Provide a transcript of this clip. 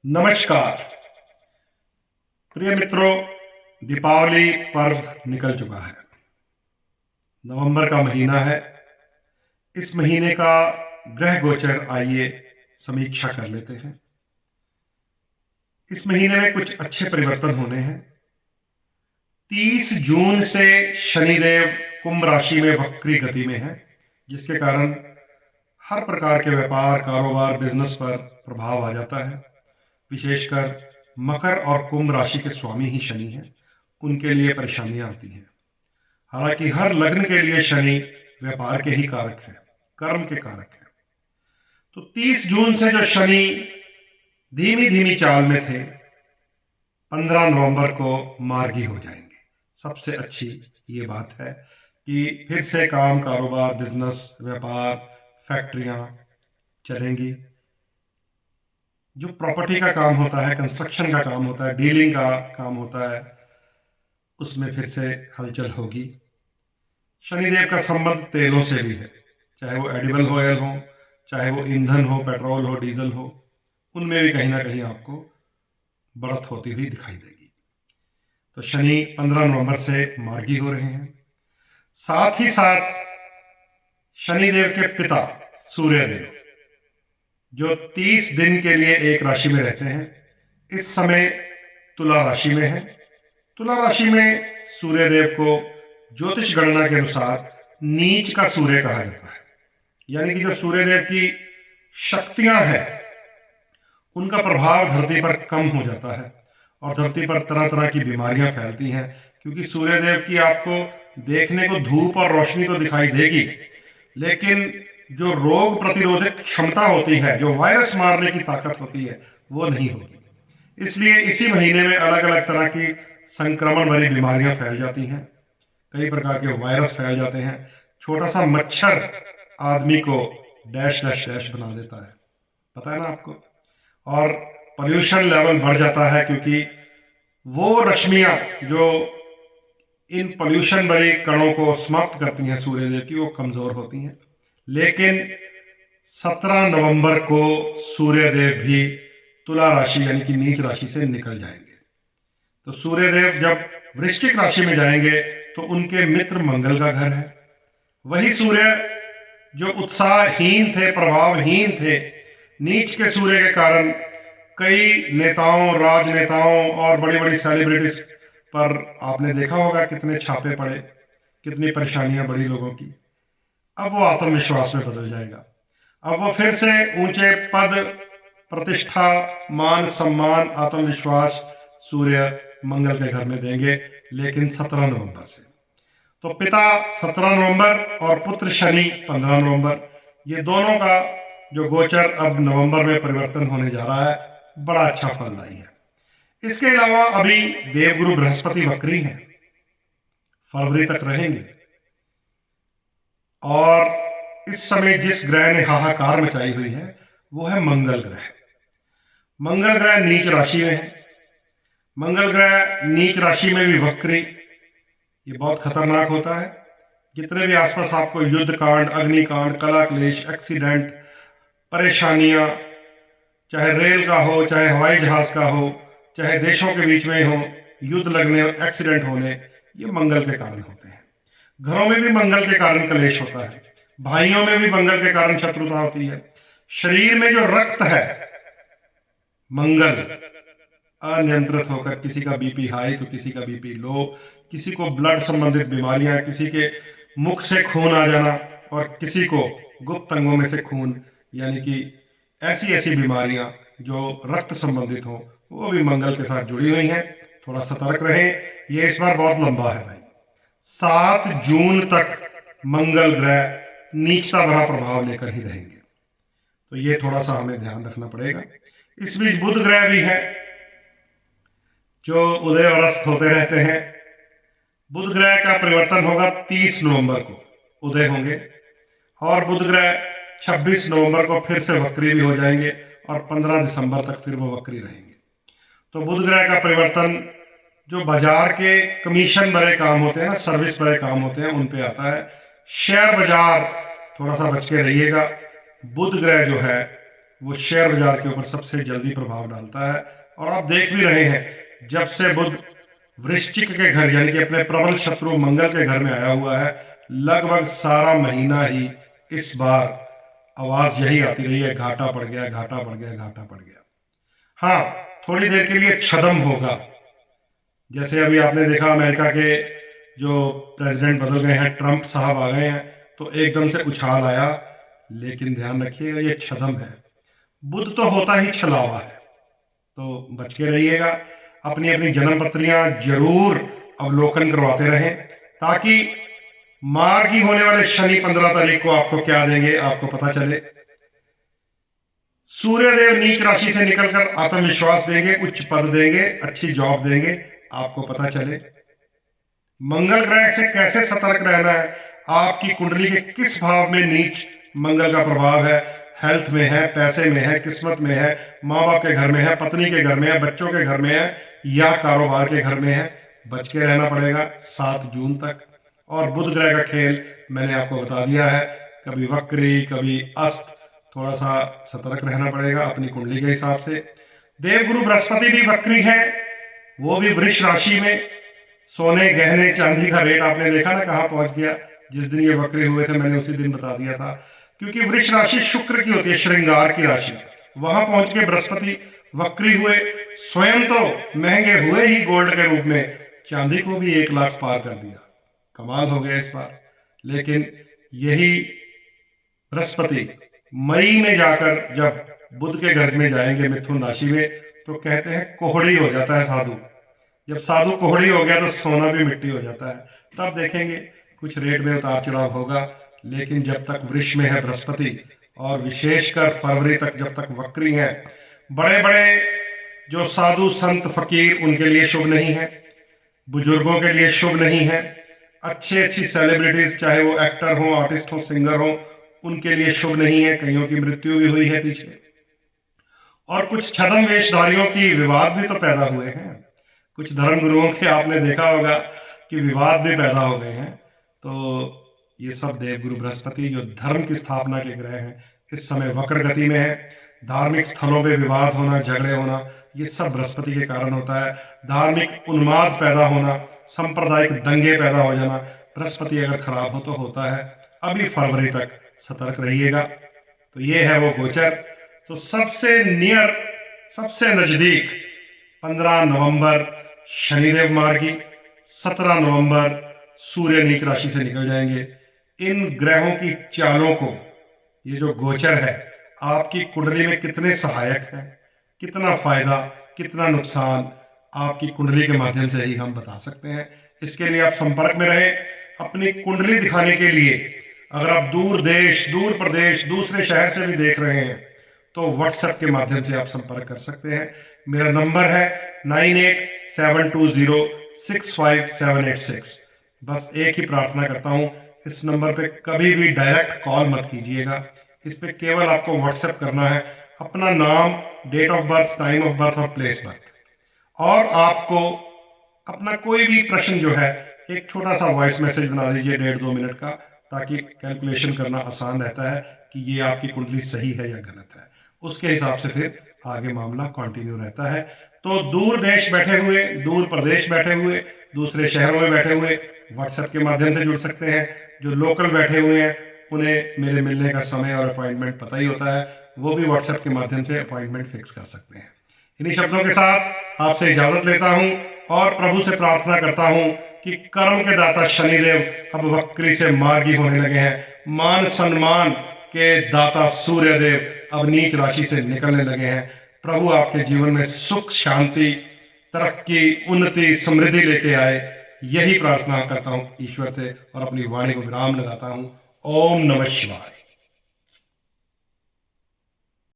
नमस्कार प्रिय मित्रों, दीपावली पर्व निकल चुका है। नवंबर का महीना है। इस महीने का ग्रह गोचर आइए समीक्षा कर लेते हैं। इस महीने में कुछ अच्छे परिवर्तन होने हैं। 30 जून से शनिदेव कुंभ राशि में वक्री गति में है, जिसके कारण हर प्रकार के व्यापार, कारोबार, बिजनेस पर प्रभाव आ जाता है। विशेषकर मकर और कुंभ राशि के स्वामी ही शनि हैं, उनके लिए परेशानियां आती हैं। हालांकि हर लग्न के लिए शनि व्यापार के ही कारक है, कर्म के कारक है। तो 30 जून से जो शनि धीमी धीमी चाल में थे, 15 नवंबर को मार्गी हो जाएंगे। सबसे अच्छी ये बात है कि फिर से काम, कारोबार, बिजनेस, व्यापार, फैक्ट्रियां चलेंगी। जो प्रॉपर्टी का काम होता है, कंस्ट्रक्शन का काम होता है, डीलिंग का काम होता है, उसमें फिर से हलचल होगी। शनिदेव का संबंध तेलों से भी है, चाहे वो एडिबल ऑयल हो, चाहे वो ईंधन हो, पेट्रोल हो, डीजल हो, उनमें भी कहीं ना कहीं आपको बढ़त होती हुई दिखाई देगी। तो शनि 15 नवंबर से मार्गी हो रहे हैं। साथ ही साथ शनिदेव के पिता सूर्यदेव, जो 30 दिन के लिए एक राशि में रहते हैं, इस समय तुला राशि में है। तुला राशि में सूर्यदेव को ज्योतिष गणना के अनुसार नीच का सूर्य कहा जाता है। यानी कि जो सूर्यदेव की शक्तियां हैं, उनका प्रभाव धरती पर कम हो जाता है और धरती पर तरह तरह की बीमारियां फैलती हैं। क्योंकि सूर्यदेव की आपको देखने को धूप और रोशनी तो दिखाई देगी, लेकिन जो रोग प्रतिरोधक क्षमता होती है, जो वायरस मारने की ताकत होती है, वो नहीं होगी। इसलिए इसी महीने में अलग अलग तरह की संक्रमण भरी बीमारियां फैल जाती हैं। कई प्रकार के वायरस फैल जाते हैं। छोटा सा मच्छर आदमी को डैश डैश डैश बना देता है, पता है ना आपको। और पोल्यूशन लेवल बढ़ जाता है, क्योंकि वो रश्मियां जो इन पोल्यूशन भरी कणों को समाप्त करती हैं सूर्यदेव की, वो कमजोर होती हैं। लेकिन 17 नवंबर को सूर्यदेव भी तुला राशि यानी कि नीच राशि से निकल जाएंगे। तो सूर्यदेव जब वृश्चिक राशि में जाएंगे तो उनके मित्र मंगल का घर है। वही सूर्य जो उत्साहहीन थे, प्रभावहीन थे, नीच के सूर्य के कारण कई नेताओं, राजनेताओं और बड़ी बड़ी सेलिब्रिटीज पर आपने देखा होगा कितने छापे पड़े, कितनी परेशानियां बढ़ी लोगों की। अब वो आत्मविश्वास में बदल जाएगा। अब वो फिर से ऊंचे पद, प्रतिष्ठा, मान, सम्मान, आत्मविश्वास सूर्य मंगल के घर में देंगे, लेकिन 17 नवंबर से। तो पिता 17 नवंबर और पुत्र शनि 15 नवंबर, ये दोनों का जो गोचर अब नवंबर में परिवर्तन होने जा रहा है, बड़ा अच्छा फलदायी है। इसके अलावा अभी देवगुरु बृहस्पति वक्री हैं, फरवरी तक रहेंगे। और इस समय जिस ग्रह ने हाहाकार मचाई हुई है, वो है मंगल ग्रह। मंगल ग्रह नीच राशि में है। मंगल ग्रह नीच राशि में भी वक्री, ये बहुत खतरनाक होता है। जितने भी आसपास आपको युद्ध कांड, अग्निकांड, कला क्लेश, एक्सीडेंट, परेशानियां, चाहे रेल का हो, चाहे हवाई जहाज का हो, चाहे देशों के बीच में हो, युद्ध लगने, एक्सीडेंट होने, ये मंगल के कारण होते हैं। घरों में भी मंगल के कारण कलेश होता है। भाइयों में भी मंगल के कारण शत्रुता होती है। शरीर में जो रक्त है, मंगल अनियंत्रित होकर किसी का बीपी हाई तो किसी का बीपी लो, किसी को ब्लड संबंधित बीमारियां, किसी के मुख से खून आ जाना, और किसी को गुप्त अंगों में से खून, यानी कि ऐसी ऐसी बीमारियां जो रक्त संबंधित हो, वो भी मंगल के साथ जुड़ी हुई हैं। थोड़ा सतर्क रहें। ये इस बार बहुत लंबा है भाई। 7 जून तक मंगल ग्रह नीचता भरा प्रभाव लेकर ही रहेंगे, तो ये थोड़ा सा हमें ध्यान रखना पड़ेगा। इस बीच बुध ग्रह भी है, जो उदय और अस्त होते रहते हैं। बुध ग्रह का परिवर्तन होगा 30 नवंबर को, उदय होंगे, और बुध ग्रह 26 नवंबर को फिर से वक्री भी हो जाएंगे, और 15 दिसंबर तक फिर वो वक्री रहेंगे। तो बुध ग्रह का परिवर्तन जो बाजार के कमीशन भरे काम होते हैं ना, सर्विस भरे काम होते हैं, उन पे आता है। शेयर बाजार थोड़ा सा बच के रहिएगा। बुध ग्रह जो है वो शेयर बाजार के ऊपर सबसे जल्दी प्रभाव डालता है। और आप देख भी रहे हैं, जब से बुध वृश्चिक के घर यानी कि अपने प्रबल शत्रु मंगल के घर में आया हुआ है, लगभग सारा महीना ही इस बार आवाज यही आती रही है, घाटा पड़ गया, घाटा पड़ गया, घाटा पड़ गया। हाँ, थोड़ी देर के लिए छदम होगा। जैसे अभी आपने देखा अमेरिका के जो प्रेसिडेंट बदल गए हैं, ट्रंप साहब आ गए हैं, तो एकदम से उछाल आया। लेकिन ध्यान रखिएगा, ये छदम है, बुध तो होता ही छलावा है, तो बच के रहिएगा। अपनी अपनी जन्म पत्रियां जरूर अवलोकन करवाते रहें, ताकि मार्गी होने वाले शनि 15 तारीख को आपको क्या देंगे आपको पता चले। सूर्यदेव नीच राशि से निकलकर आत्मविश्वास देंगे, उच्च पद देंगे, अच्छी जॉब देंगे, आपको पता चले। मंगल ग्रह से कैसे सतर्क रहना है, आपकी कुंडली के किस भाव में नीच मंगल का प्रभाव है, हेल्थ में है, पैसे में है, किस्मत में है, माँ बाप के घर में है, पत्नी के घर में है, बच्चों के घर में है, या कारोबार के घर में है, बच के रहना पड़ेगा 7 जून तक। और बुध ग्रह का खेल मैंने आपको बता दिया है, कभी वक्री कभी अस्त, थोड़ा सा सतर्क रहना पड़ेगा अपनी कुंडली के हिसाब से। देवगुरु बृहस्पति भी वक्री है, वो भी वृष राशि में। सोने गहने चांदी का रेट आपने देखा ना कहाँ पहुंच गया। जिस दिन ये वक्री हुए थे मैंने उसी दिन बता दिया था, क्योंकि वृष राशि शुक्र की होती है, श्रृंगार की राशि। वहां पहुंच के बृहस्पति वक्री हुए, स्वयं तो महंगे हुए ही गोल्ड के रूप में, चांदी को भी 1 लाख पार कर दिया। कमाल हो गया इस बार। लेकिन यही बृहस्पति मई में जाकर जब बुध के घर में जाएंगे मिथुन राशि में, तो कहते हैं कोहड़ी हो जाता है साधु। जब साधु कोहड़ी हो गया तो सोना भी मिट्टी हो जाता है। तब देखेंगे कुछ रेट में उतार चढ़ाव होगा। लेकिन जब तक वृष में है बृहस्पति, और विशेषकर फरवरी तक जब तक वक्री है, बड़े बड़े जो साधु संत फकीर उनके लिए शुभ नहीं है, बुजुर्गों के लिए शुभ नहीं है, अच्छी सेलिब्रिटीज चाहे वो एक्टर हो, आर्टिस्ट हो, सिंगर हो, उनके लिए शुभ नहीं है। कईयों की मृत्यु भी हुई है पीछे, और कुछ छद्म वेशधारियों की विवाद भी तो पैदा हुए हैं। कुछ धर्म गुरुओं के आपने देखा होगा कि विवाद भी पैदा हो गए हैं। तो ये सब देवगुरु बृहस्पति जो धर्म की स्थापना के ग्रह हैं, इस समय वक्र गति में है। धार्मिक स्थलों पे विवाद होना, झगड़े होना, ये सब बृहस्पति के कारण होता है। धार्मिक उन्माद पैदा होना, सांप्रदायिक दंगे पैदा हो जाना, बृहस्पति अगर खराब हो तो होता है। अभी फरवरी तक सतर्क रहिएगा। तो ये है वो गोचर। तो सबसे नियर, सबसे नजदीक 15 नवंबर शनिदेव मार्गी, 17 नवंबर सूर्य नीच राशि से निकल जाएंगे। इन ग्रहों की चालों को, ये जो गोचर है आपकी कुंडली में कितने सहायक है, कितना फायदा कितना नुकसान, आपकी कुंडली के माध्यम से ही हम बता सकते हैं। इसके लिए आप संपर्क में रहें। अपनी कुंडली दिखाने के लिए अगर आप दूर देश, दूर प्रदेश, दूसरे शहर से भी देख रहे हैं, तो व्हाट्सएप के माध्यम से आप संपर्क कर सकते हैं। मेरा नंबर है 9872065786। बस एक ही प्रार्थना करता हूं, इस नंबर पे कभी भी डायरेक्ट कॉल मत कीजिएगा। इस पे केवल आपको व्हाट्सएप करना है अपना नाम, date of birth, time of birth और प्लेस बर्थ, और आपको अपना कोई भी प्रश्न जो है एक छोटा सा वॉइस मैसेज बना दीजिए 1.5-2 मिनट का, ताकि कैलकुलेशन करना आसान रहता है कि ये आपकी कुंडली सही है या गलत है। उसके हिसाब से फिर आगे मामला कंटिन्यू रहता है। तो दूर देश बैठे हुए, दूर प्रदेश बैठे हुए, दूसरे शहरों में बैठे हुए व्हाट्सएप के माध्यम से जुड़ सकते हैं। जो लोकल बैठे हुए हैं उन्हें मेरे मिलने का समय और अपॉइंटमेंट पता ही होता है, वो भी व्हाट्सएप के माध्यम से अपॉइंटमेंट फिक्स कर सकते हैं। इन्हीं शब्दों के साथ आपसे इजाजत लेता हूं और प्रभु से प्रार्थना करता हूं कि कर्म के दाता शनिदेव अब वक्री से मार्गी होने लगे हैं। मान सम्मान के दाता सूर्यदेव अब नीच राशि से निकलने लगे हैं। प्रभु आपके जीवन में सुख, शांति, तरक्की, उन्नति, समृद्धि लेके आए, यही प्रार्थना करता हूं ईश्वर से और अपनी वाणी को विराम लगाता हूं। ओम नमः शिवाय।